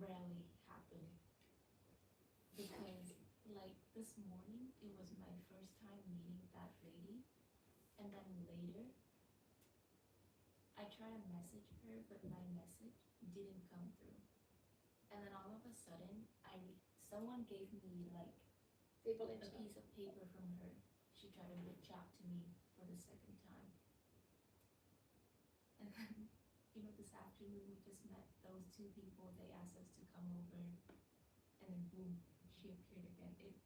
rarely happen because like this morning it was my first time meeting that lady, and then later I tried to message her but my message didn't come through, and then all of a sudden someone gave me like People a inside. piece of paper from her. She tried to reach out to me for the second time, and then this afternoon we just met those two people. They asked us to come over, and then boom, she appeared again. It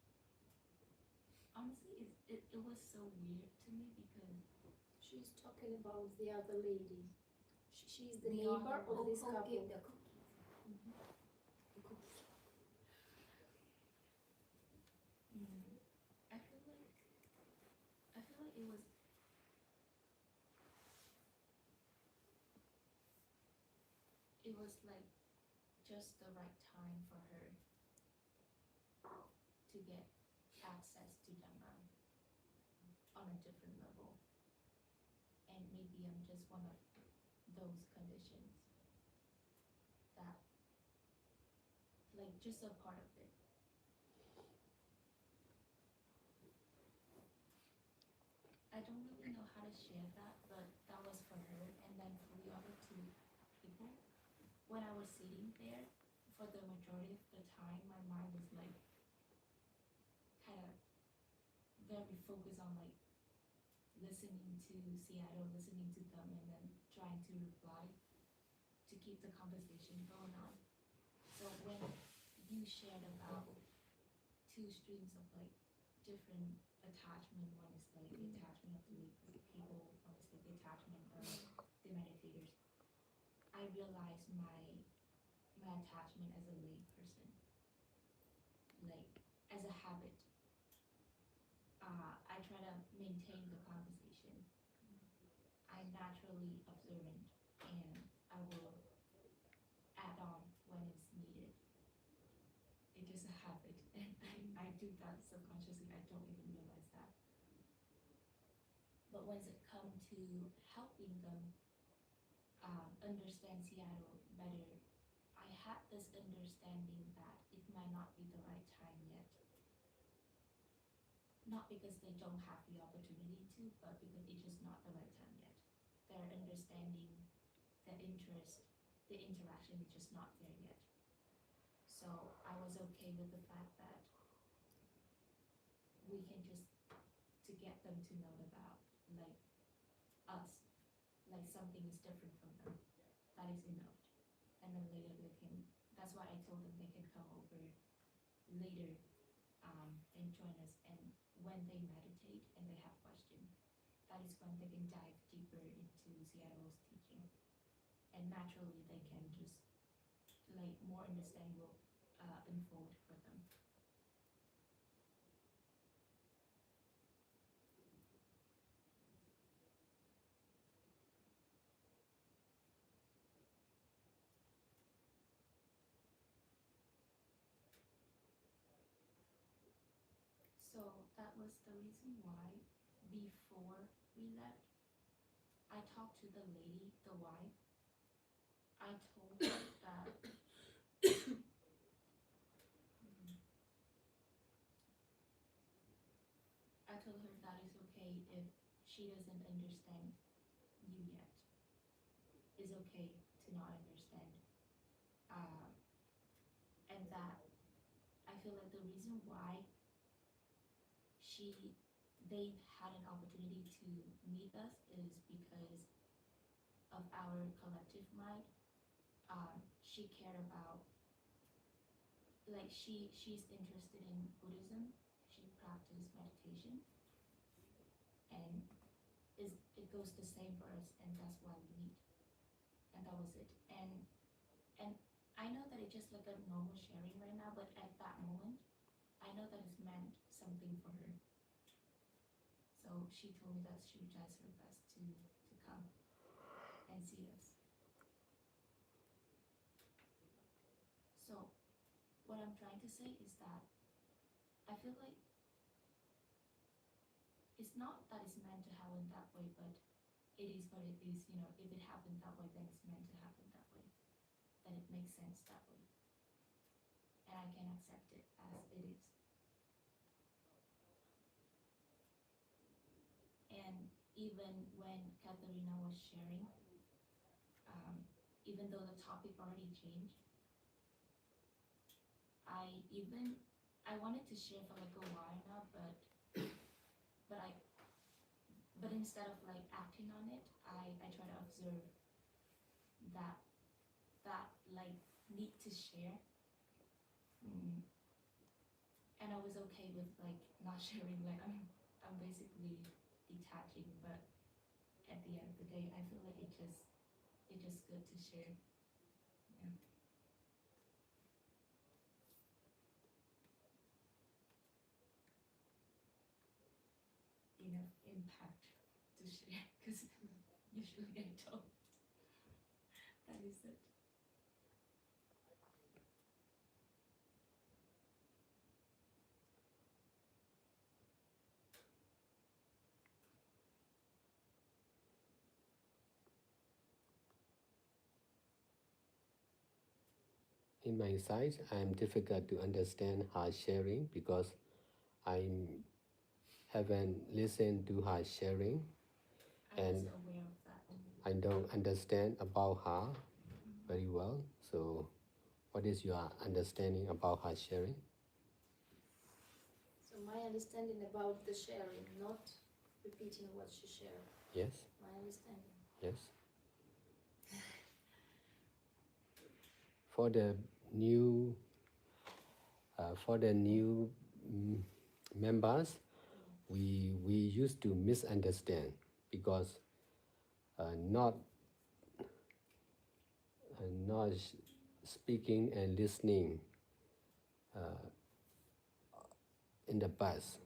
honestly it was so weird to me because She's talking about the other lady. She's the The neighbor other of this Who couple. gave the cookies? Mhm. The cookies. I feel like it was like just the right time for her to get access to Dangang on a different level, and maybe I'm just one of those conditions that like just a part of it. I don't really know how to share that, but that was for her, and then for the other two people, when I was sitting there, for the majority of the time, my mind was like kind of very focused on like listening to Seattle, listening to them, and then trying to reply to keep the conversation going on. So when you shared about two streams of like different attachment, one is like the attachment of the people, one is like the attachment of the meditators, I realized my attachment as a lay person, like as a habit. I try to maintain the conversation. I'm naturally observant, and I will add on when it's needed. It's just a habit, and I do that subconsciously. I don't even realize that. But when it comes to helping them understand Seattle better, I had this understanding that it might not be the right time yet. Not because they don't have the opportunity to, but because it's just not the right time yet. Their understanding, their interest, the interaction is just not there yet. So I was okay with the fact that we can just to get them to know about like us, like something is different from them. That is enough. And then later they can. That's why I told them they can come over later and join us. And when they meditate and they have questions, that is when they can dive deeper into Seattle's teaching, and naturally they can just like more understanding will unfold for them. So that was the reason why before we left, I talked to the lady, the wife. I told her that I told her that it's okay if she doesn't understand you yet. It's okay to not understand. Um, and that I feel like the reason why she they had an opportunity to meet us is because of our collective mind. She cared about like she's interested in Buddhism. She practiced meditation, and is it goes the same for us, and that's why we meet. And that was it. And I know that it's just like a normal sharing right now, but at that moment, I know that it's meant something for her. So she told me that she tries her best to come and see us. So what I'm trying to say is that I feel like it's not that it's meant to happen that way, but it is what it is. If it happened that way, then it's meant to happen that way. Then it makes sense that way. and I can accept it as it is. And even when Katharina was sharing, even though the topic already changed, I wanted to share for like a while now, but instead of like acting on it, I try to observe that like need to share. And I was okay with like not sharing, like I'm basically detaching, but at the end of the day I feel like it's just good to share. Yeah. Enough impact to share because usually I don't. That is it. In my side, I'm difficult to understand her sharing because I haven't listened to her sharing I was and aware of that. I don't understand about her very well. So, what is your understanding about her sharing? So my understanding about the sharing, not repeating what she shared. Yes, My understanding. yes. For the new members, we used to misunderstand because not speaking and listening in the past.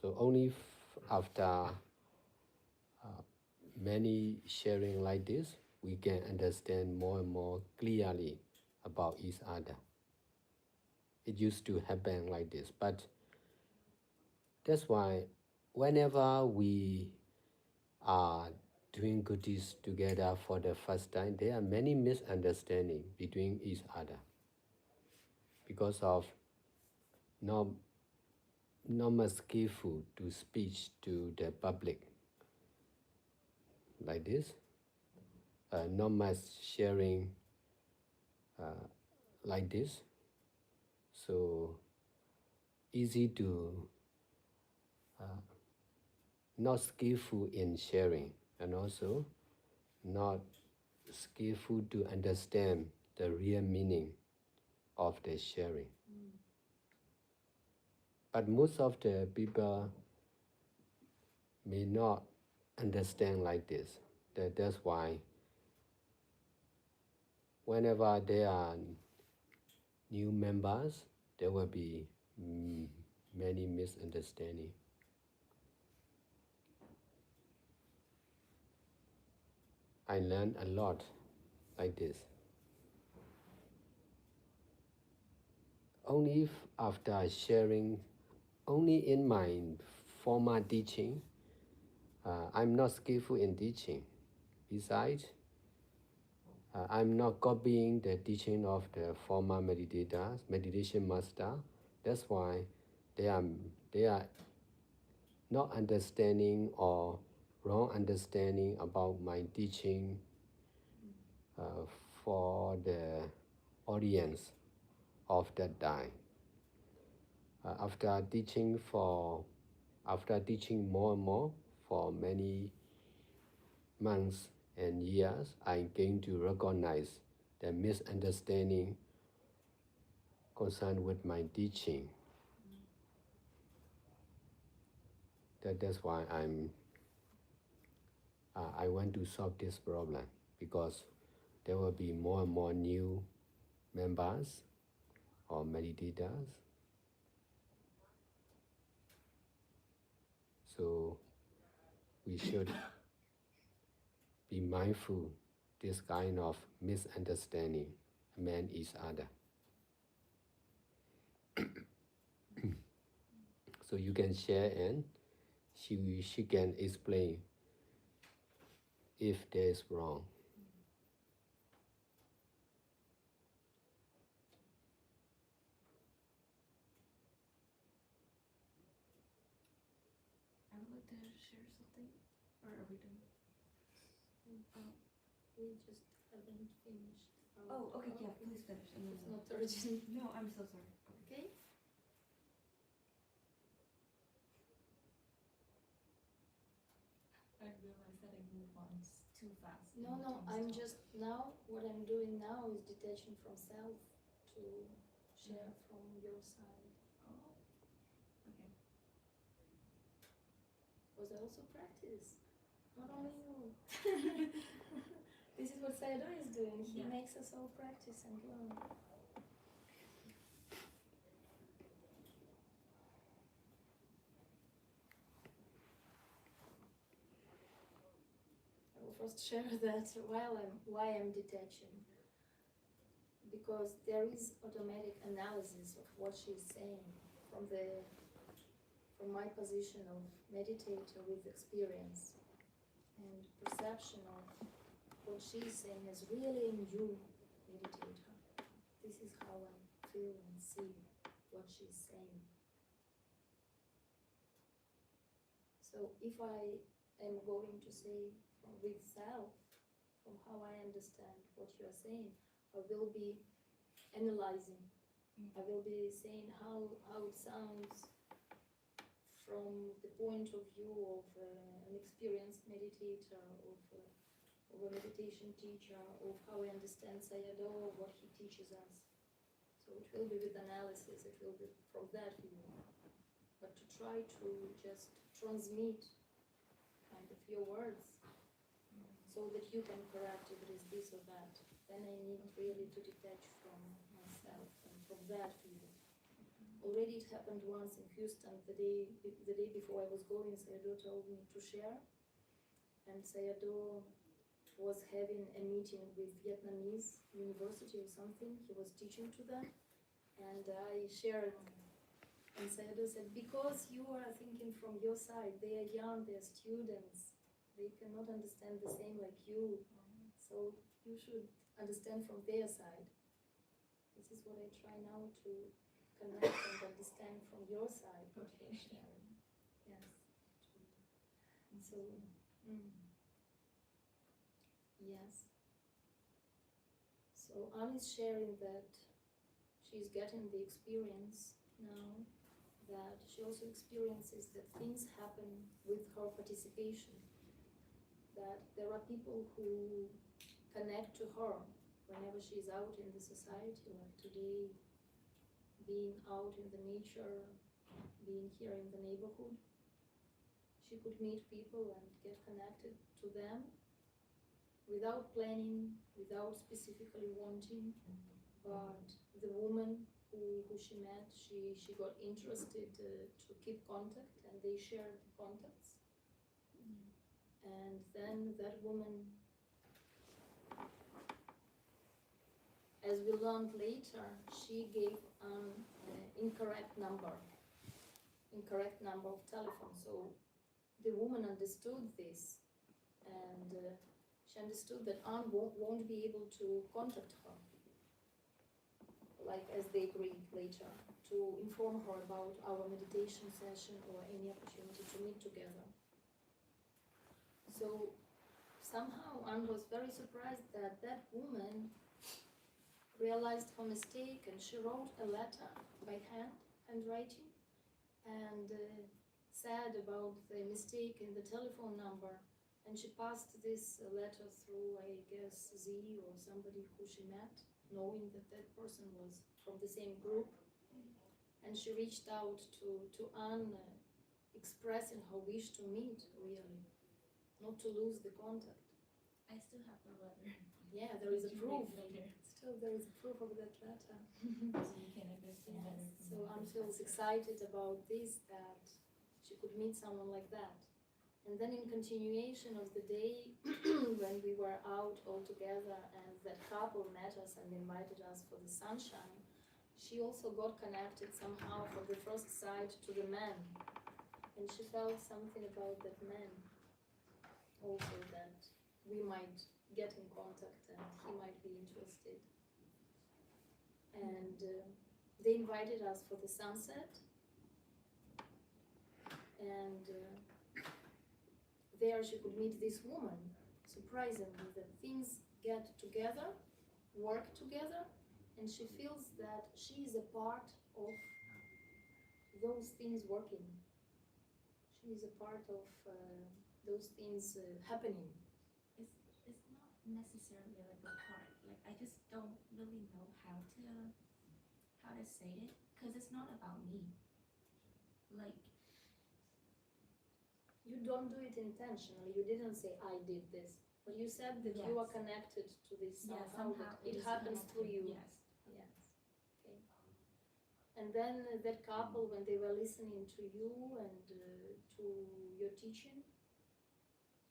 So only after many sharing like this, we can understand more and more clearly about each other. It used to happen like this, but that's why whenever we are doing goodies together for the first time, there are many misunderstandings between each other because of not much skillful to speak to the public like this, not much sharing like this. So easy to not skillful in sharing and also not skillful to understand the real meaning of the sharing. But most of the people may not understand like this. That's why whenever there are new members, there will be many misunderstandings. I learned a lot like this. Only after sharing, only in my former teaching, I'm not skillful in teaching. Besides, I'm not copying the teaching of the former meditators, meditation master. That's why they are not understanding or wrong understanding about my teaching for the audience of that time. After teaching more and more for many months and years, I'm going to recognize the misunderstanding concerned with my teaching. That's why I want to solve this problem because there will be more and more new members or meditators. So we should be mindful this kind of misunderstanding among each other. So you can share and she can explain if there is wrong. We just haven't finished. Oh, okay, yeah, coffee. please finish. And It's then not urgent. no, I'm so sorry. Okay. I realized that I moved on too fast. No, and no, time I'm stopped. just now, what I'm doing now is detaching from self to share from your side. Oh, okay. Because I also practice, not only you. This is what Sayadaw is doing. He Yeah. makes us all practice and learn. I will first share that why I'm detaching. Because there is automatic analysis of what she's saying from my position of meditator with experience and perception of what she's saying is really in you, meditator. This is how I feel and see what she's saying. So if I am going to say with self, from how I understand what you are saying, I will be analyzing. I will be saying how it sounds from the point of view of an experienced meditator, of a meditation teacher, of how I understand Sayadaw, what he teaches us. So it will be with analysis, it will be from that view. But to try to just transmit kind of your words so that you can correct if it is this or that, then I need really to detach from myself and from that view. Already it happened once in Houston, the day before I was going, Sayadaw told me to share. And Sayadaw was having a meeting with Vietnamese university or something. He was teaching to them. And I shared, and Sayadaw said, because you are thinking from your side, they are young, they are students, they cannot understand the same like you. So you should understand from their side. This is what I try now to connect and understand from your side what Okay. you're sharing. Yes. So, yes. So Anne is sharing that she's getting the experience now, that she also experiences that things happen with her participation, that there are people who connect to her whenever she's out in the society, like today, being out in the nature, being here in the neighborhood. She could meet people and get connected to them without planning, without specifically wanting, but the woman who she met, she got interested to keep contact, and they shared contacts. And then that woman, as we learned later, she gave an incorrect number of telephone. So the woman understood this, and she understood that Anne won't be able to contact her, like as they agreed later, to inform her about our meditation session or any opportunity to meet together. So somehow Anne was very surprised that that woman realized her mistake, and she wrote a letter by handwriting, and said about the mistake in the telephone number, and she passed this letter through, I guess, Z or somebody who she met, knowing that that person was from the same group. And she reached out to Anne, expressing her wish to meet, really, not to lose the contact. I still have the letter. Yeah, there is a You proof. read later. Still, there is a proof of that letter. So you can understand better. Yes. from So my Anne feels excited about this, that she could meet someone like that. And then in continuation of the day, when we were out all together and that couple met us and invited us for the sunshine, she also got connected somehow from the first sight to the man. And she felt something about that man also, that we might get in contact and he might be interested. And they invited us for the sunset, and there she could meet this woman surprisingly, that things get together, work together, and she feels that she is a part of those things working. She is a part of those things happening. It's not necessarily like a part. Like I just don't really know how to say it because it's not about me. Like You don't do it intentionally. You didn't say, I did this. But you said that you are Yes. connected to this yeah, somehow, somehow that it is happens through connected. you. Yes. Yes. Okay. And then that couple, when they were listening to you and to your teaching,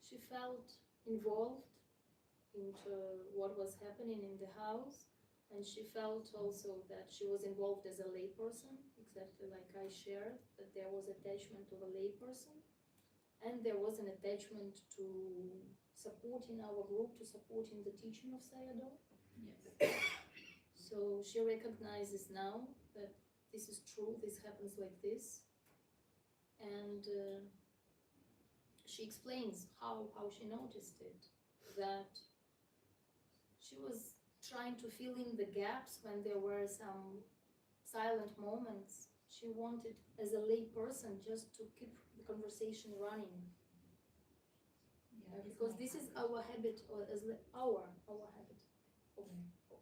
she felt involved into what was happening in the house. And she felt also that she was involved as a layperson, exactly like I shared, that there was attachment of a layperson. And there was an attachment to supporting our group, to supporting the teaching of Sayadaw. Yes. So she recognizes now that this is true, this happens like this. And she explains how she noticed it, that she was trying to fill in the gaps when there were some silent moments. She wanted, as a lay person, just to keep the conversation running. Yeah, it's Because my this is habit. our habit, or as our habit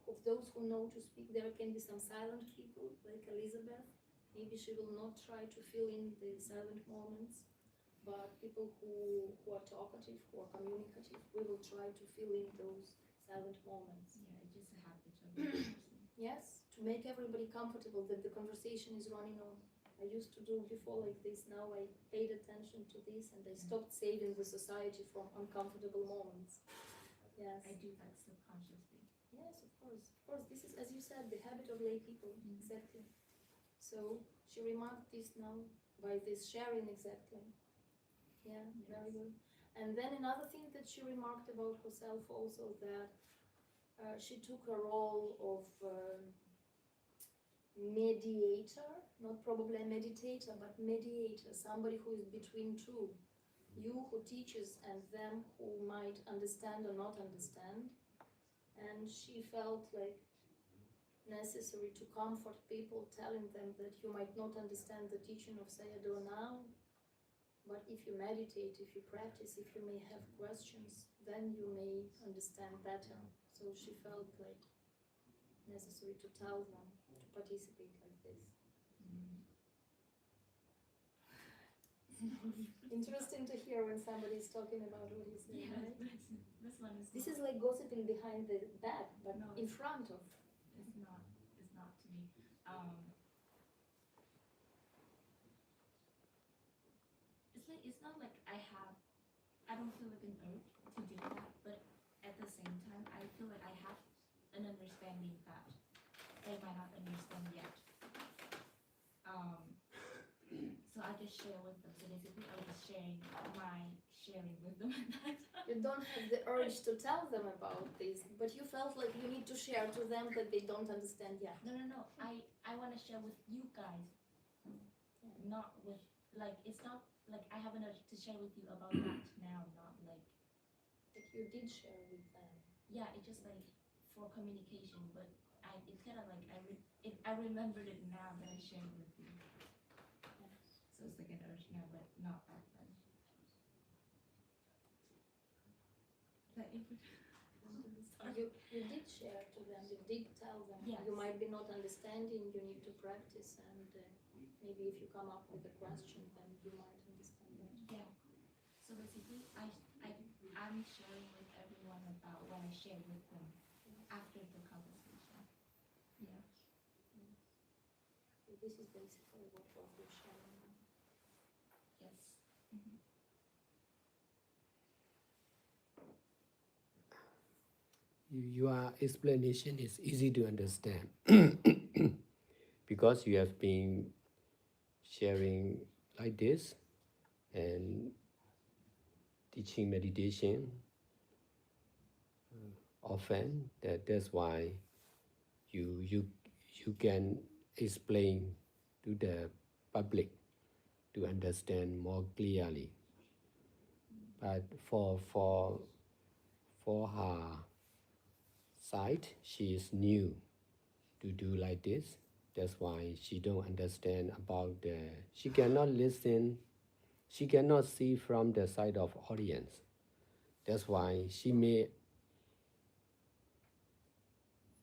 of those who know to speak. There can be some silent people like Elizabeth. Maybe she will not try to fill in the silent moments, but people who are talkative, who are communicative, we will try to fill in those silent moments. Yeah, it's just a habit of the person. Yes, to make everybody comfortable that the conversation is running on. I used to do before like this. Now I paid attention to this and I stopped saving the society from uncomfortable moments. Yes. I do that subconsciously. Yes, of course. Of course, this is, as you said, the habit of lay people. Exactly. So she remarked this now by this sharing exactly. Yeah, very good. And then another thing that she remarked about herself also, that she took a role of mediator, not probably a meditator, but mediator, somebody who is between two. You who teaches and them who might understand or not understand. And she felt like necessary to comfort people, telling them that you might not understand the teaching of Sayadaw now, but if you meditate, if you practice, if you may have questions, then you may understand better. So she felt like necessary to tell them to participate like this. Interesting to hear when somebody is talking about what he's saying, Yeah, right? this one is. This not, is like gossiping behind the back, but No, in front of. It's not. It's not to me. It's like it's not like I have. I don't feel like an urge to do that, but at the same time, I feel like I have an understanding that they might not understand yet. So I just share with them. So basically, I was just sharing with them at that time. You don't have the urge to tell them about this, but you felt like you need to share to them that they don't understand yet. No. I want to share with you guys, not with like it's not like I have an urge to share with you about that now, not like. But you did share with them. Yeah, it's just like for communication, but it's kind of like I remembered it now that I shared with you. So it's like an urge now, but not back then. But if we You did share to them, you did tell them. Yes. You might be not understanding, you need to practice, and maybe if you come up with a question, then you might understand it. Yeah. So basically, I'm sharing with everyone about what I shared with them after the conversation. Yeah. So this is basically what you're sharing. Yes. Your explanation is easy to understand because you have been sharing like this and teaching meditation often. That's why you can explain to the public to understand more clearly. But for for her side, she is new to do like this. That's why she don't understand about the, she cannot listen, she cannot see from the side of audience. That's why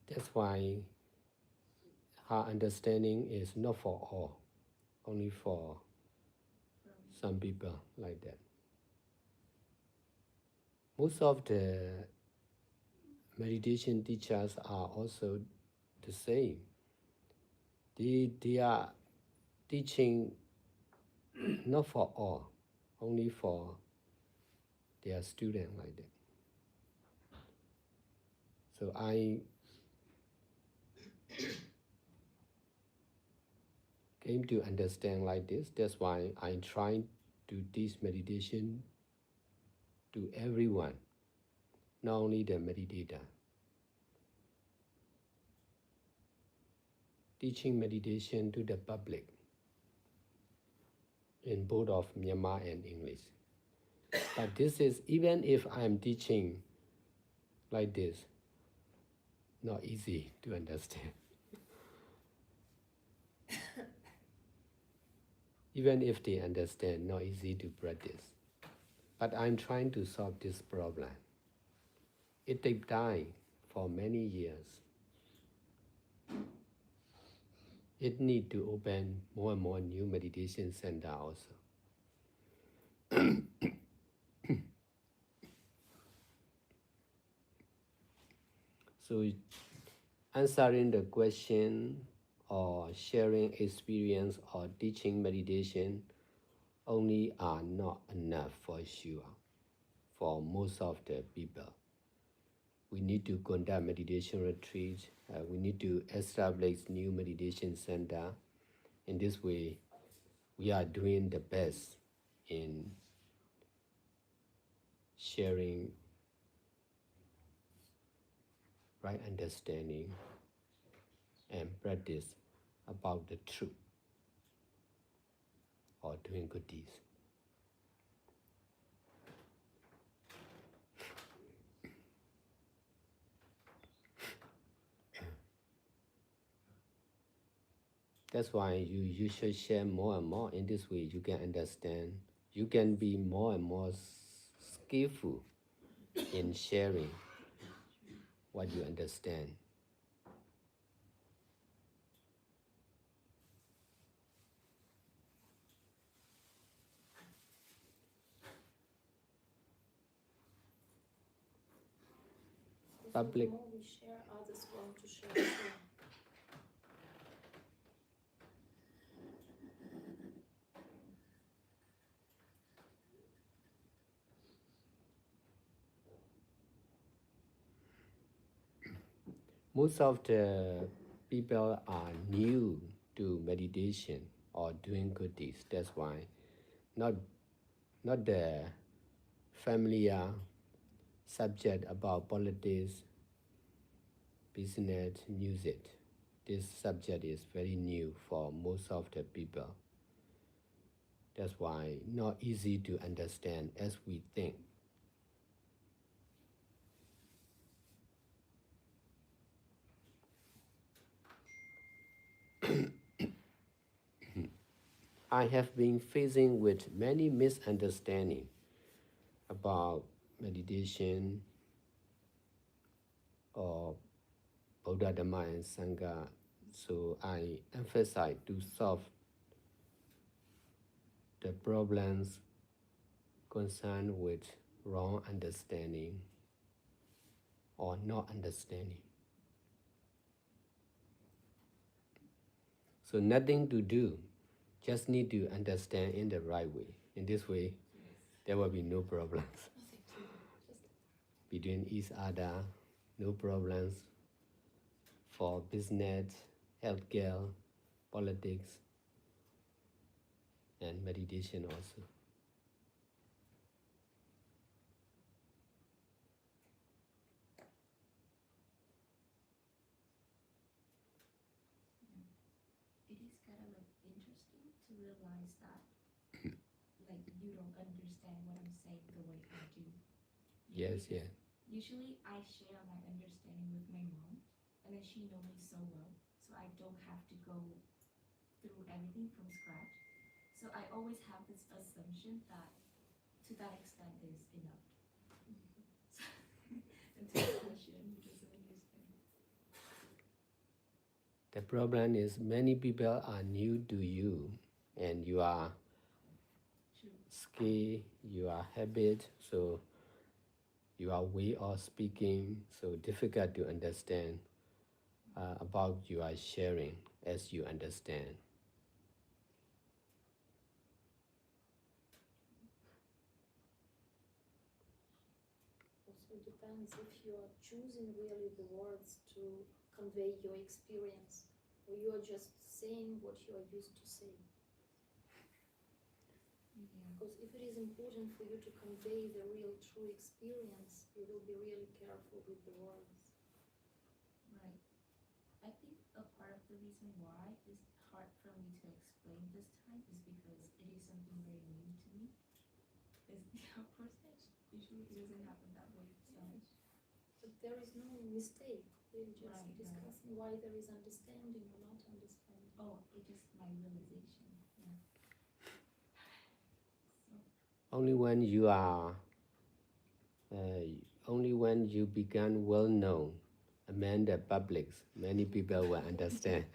that's why her understanding is not for all, only for some people like that. Most of the meditation teachers are also the same. They are teaching not for all, only for their student like that. So I came to understand like this. That's why I try to teach meditation to everyone, not only the meditator. Teaching meditation to the public in both of Myanmar and English. But this is, even if I'm teaching like this, not easy to understand. Even if they understand, not easy to practice. But I'm trying to solve this problem. It takes time for many years. It needs to open more and more new meditation center also. So answering the question or sharing experience or teaching meditation only are not enough for sure for most of the people. We need to conduct meditation retreats. We need to establish new meditation center. In this way, we are doing the best in sharing right understanding and practice about the truth or doing good deeds. That's why you should share more and more. In this way, you can understand. You can be more and more skillful in sharing what you understand. Public. The more we share, others want to share too. Most of the people are new to meditation or doing good deeds. That's why not the familiar subject about politics, business, music. This subject is very new for most of the people. That's why not easy to understand as we think. I have been facing with many misunderstandings about meditation or Buddha, Dhamma, and Sangha. So I emphasize to solve the problems concerned with wrong understanding or not understanding. So nothing to do, just need to understand in the right way. In this way, there will be no problems between each other, no problems for business, healthcare, politics, and meditation also. It is kind of like interesting to realize that like you don't understand what I'm saying the way I do. Yes, yeah. usually I share my understanding with my mom, and then she knows me so well, so I don't have to go through everything from scratch. So I always have this assumption that to that extent is enough. Until I share, he doesn't understand. The problem is many people are new to you and you are True. skill, your habit, so your way of speaking, so difficult to understand about your sharing as you understand. Also depends if you are choosing really the words to convey your experience, or you are just saying what you are used to say. Yeah. Because if it is important for you to convey the real true experience, you will be really careful with the words. Right. I think a part of the reason why it's hard for me to explain this time is because it is something very new to me. Is of course usually it doesn't happen that way. So But there is no mistake. We're just Right, right. discussing why there is understanding or not understanding. oh, it just my realization. Yeah. So Only when you are, only when you become well known among the publics, many people will understand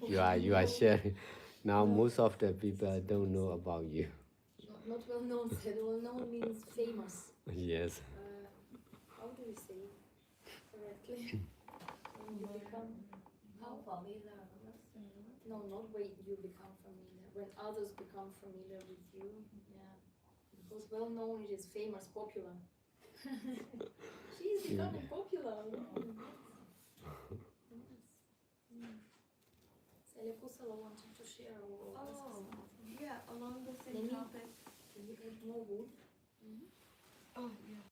you are sharing. Now No. most of the people don't know about you. Not well known said. Well known means famous. Yes. How do we say it correctly? When you become How familiar no, not when you become familiar. When others become familiar with you, yeah. Because well known it is famous, popular. She is becoming popular. Yes. Celia Kusala wanted to share or ask Oh. something. Yeah, along the same Maybe- topic. Can you add more wood? Oh, yeah.